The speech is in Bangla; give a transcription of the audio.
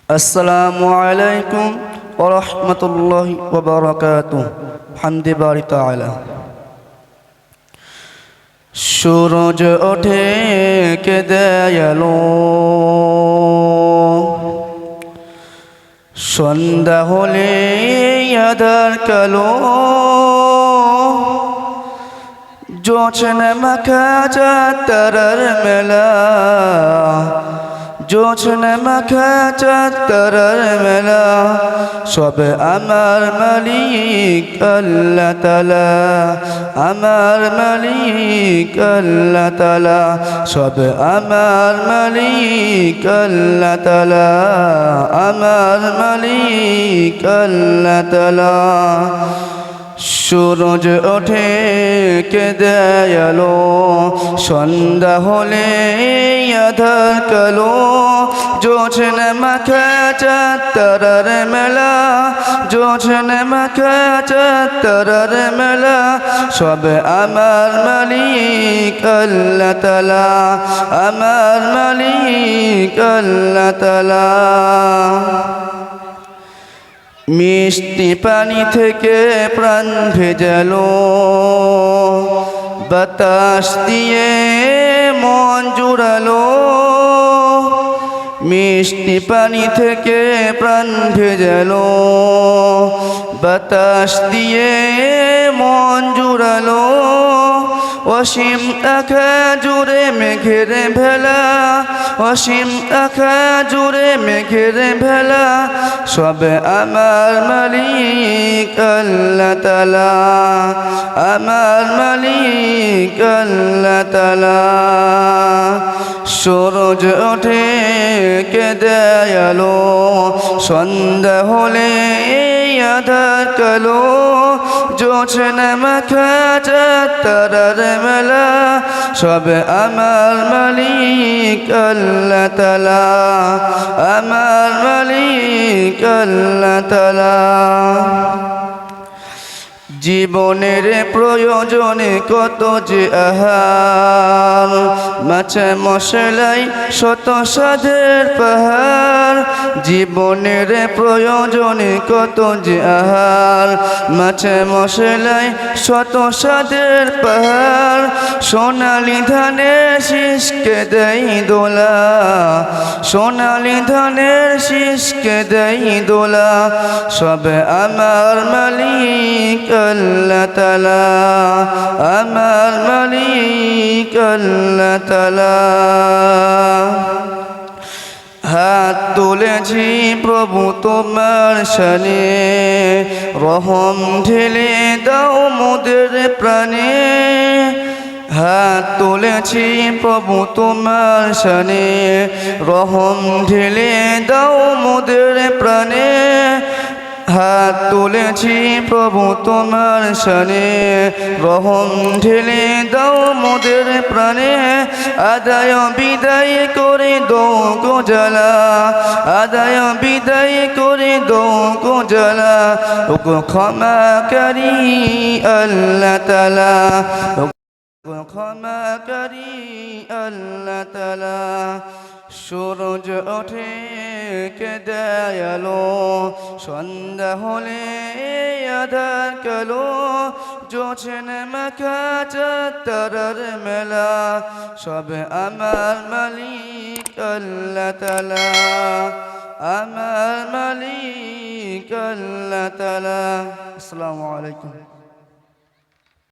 আসসালামু আলাইকুম ওয়া রাহমাতুল্লাহি ওয়া বারাকাতুহু। হামদে বারি তাআলা। সূরজ ওঠে কে দয়ালো, সন্ধ্যা হলে আঁধার কালো, জোছনা মাখা চাঁদ তারার মেলা, জোছনা মাখা চাঁদ তারার মেলা, সব আমার মালিক আল্লাহ তাআলা, আমার মালিক আল্লাহ তাআলা, সব আমার মালিক আল্লাহ তাআলা, আমার মালিক আল্লাহ তাআলা। সূরজ ওঠে কে দয়ালো, সন্ধ্যা হলে আঁধার কালো, জোছনা মাখা চাঁদ তারার মেলা, জোছনা মাখা চাঁদ তারার মেলা, সব আমার মালিক আল্লাহ তাআলা, আমার মালিক আল্লাহ তাআলা। মিষ্টি পানি থেকে প্রাণ ভেজালো, বাতাস দিয়ে মন জুড়ালো, মিষ্টি পানি থেকে প্রাণ ভেজালো, বাতাস দিয়ে মন জুড়ালো, অসীম আঁখা জুড়ে মেঘের ভেলা, অসীম আঁখা জুড়ে মেঘের ভেলা, সব আমার মালিক আল্লাহ তাআলা, আমার মালিক আল্লাহ তাআলা। সূরজ ওঠে কে দয়ালো, সন্ধ্যা হলে আঁধার কালো, জোছনা মাখা চাঁদ তারার মেলা, সব আমার মালিক আল্লাহ তাআলা, আমার মালিক আল্লাহ তাআলা। জীবনের প্রয়োজনে কত যে আহার, মাছে মশলাই শত সাধের পাহাড়, জীবনের প্রয়োজনে কত যে আহার, মাছে মশলাই শত সাধের পাহাড়, সোনালি ধানের শীষকে দেই দোলা, সোনালি ধানের শীষকে দেই দোলা, সব আমার মালিক আল্লাহ তাআলা, আমার মালিক আল্লাহ তাআলা। হাত তুলেছি প্রভু তোমার শানে, রহম ঢেলে দাও মোদের প্রাণে, হাত তুলেছি প্রভু তোমার শানে, রহম ঢেলে দাও মোদের প্রাণে, হাত তুলেছি প্রভু তোমার শানে, রহম ঢেলে দাও মোদের প্রাণে, আদায় বিদায় করে দাও গো জ্বালা, আদায় বিদায় করে দাও গো জ্বালা, ওগো ক্ষমাকারী আল্লাহ তাআলা, ক্ষমাকারী আল্লাহ তাআলা। সূরজ ওঠে কে দয়ালো, সন্ধ্যা হলে আঁধার কালো, জোছনা মাখা চাঁদ তারার মেলা, সব আমার মালিক আল্লাহ তাআলা, আমার মালিক আল্লাহ তাআলা। আসসালামু আলাইকুম।